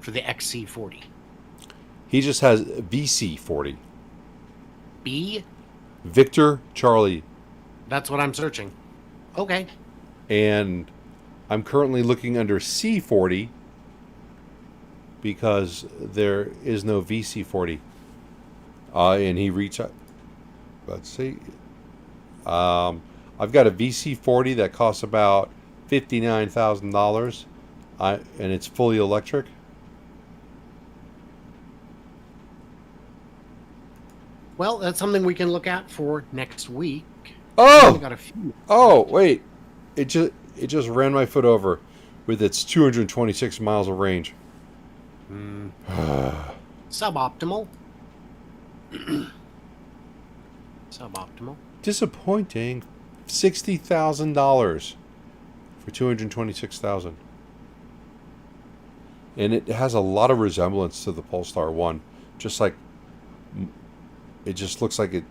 for the XC40. He just has VC40. B? Victor Charlie. That's what I'm searching. Okay. And I'm currently looking under C40 because there is no VC40. And he reached out. Let's see. I've got a VC40 that costs about $59,000, and it's fully electric. Well, that's something we can look at for next week. Oh! Got a few. Oh, wait. It just ran my foot over with its 226 miles of range. Suboptimal. Suboptimal. Disappointing. $60,000 for 226,000. And it has a lot of resemblance to the Polestar 1. Just like it just looks like it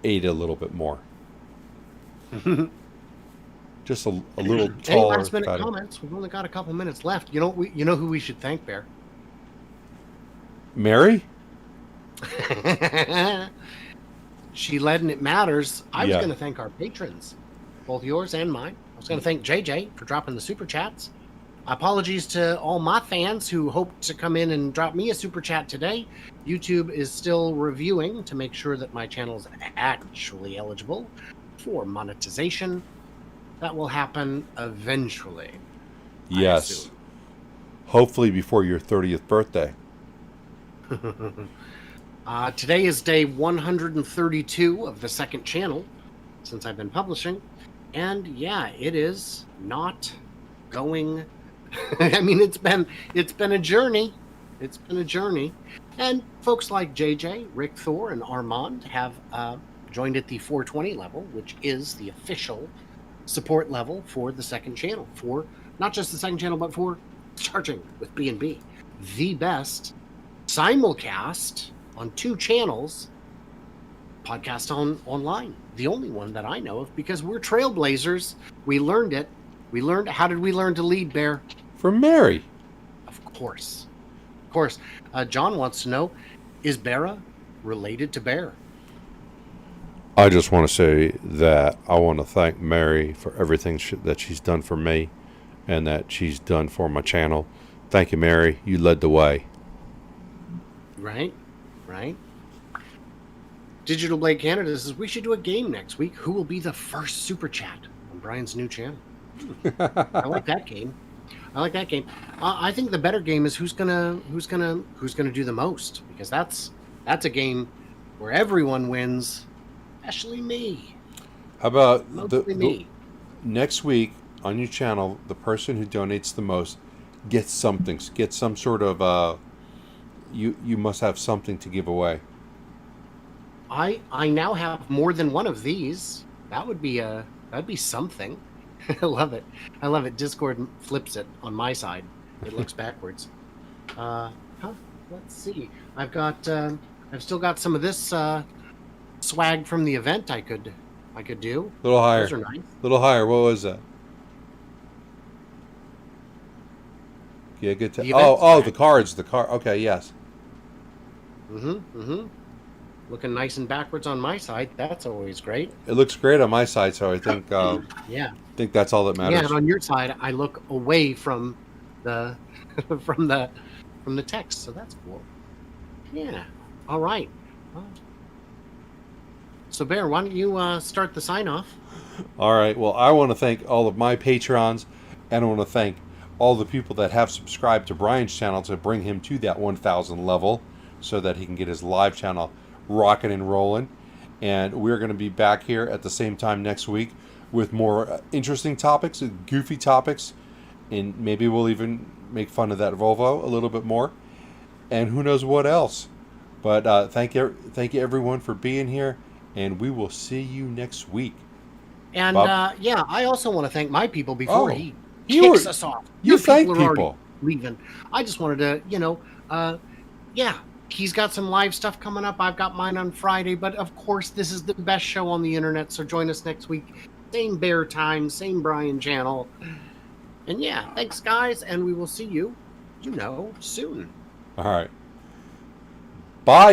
ate a little bit more. Just a little taller. Any last minute comments? We've only got a couple minutes left. You know who we should thank, Bear? Mary? She led and it matters. I was Yeah. going to thank our patrons, both yours and mine. I was going to thank JJ for dropping the super chats. Apologies to all my fans who hoped to come in and drop me a super chat today. YouTube is still reviewing to make sure that my channel is actually eligible for monetization. That will happen eventually. Yes. Hopefully before your 30th birthday. Today is day 132 of the second channel since I've been publishing. And yeah, it is not going... I mean, it's been a journey. It's been a journey. And folks like JJ, Rick Thor, and Armand have joined at the 420 level, which is the official support level for the second channel. For not just the second channel, but for Charging with BnB. The best simulcast on 2 channels podcast online. The only one that I know of, because we're trailblazers. We learned it. How did we learn to lead, Bear? From Mary. Of course. Of course. John wants to know, is Bera related to Bear? I just want to say that I want to thank Mary for everything that she's done for me and that she's done for my channel. Thank you, Mary. You led the way. Right. Digital Blade Canada says we should do a game next week. Who will be the first super chat on Brian's new channel? I like that game. I think the better game is who's gonna do the most, because that's a game where everyone wins, especially me. How about me? Next week on your channel, the person who donates the most gets something. Get some sort of you must have something to give away. I now have more than one of these. That'd be something. I love it. Discord flips it on my side. It looks backwards. Let's see. I've still got some of this swag from the event I could do. A little higher. Those are nice. Little higher. What was that? Yeah, good. The cards. The car. Okay, yes. Looking nice and backwards on my side. That's always great. It looks great on my side, so I think yeah. I think that's all that matters. Yeah, and on your side, I look away from the from the text, so that's cool. Yeah. All right. So, Bear, why don't you start the sign off? All right. Well, I want to thank all of my patrons, and I want to thank all the people that have subscribed to Brian's channel to bring him to that 1,000 level, so that he can get his live channel rocking and rolling. And we're going to be back here at the same time next week with more interesting topics, goofy topics, and maybe we'll even make fun of that Volvo a little bit more, and who knows what else. But thank you everyone for being here, and we will see you next week. And I also want to thank my people before he kicks us off. You thank people. Are people. Leaving. I just wanted to, he's got some live stuff coming up. I've got mine on Friday, but of course, this is the best show on the internet. So join us next week. Same bear time, same Brian channel. And yeah, thanks, guys, and we will see you, soon. All right. Bye.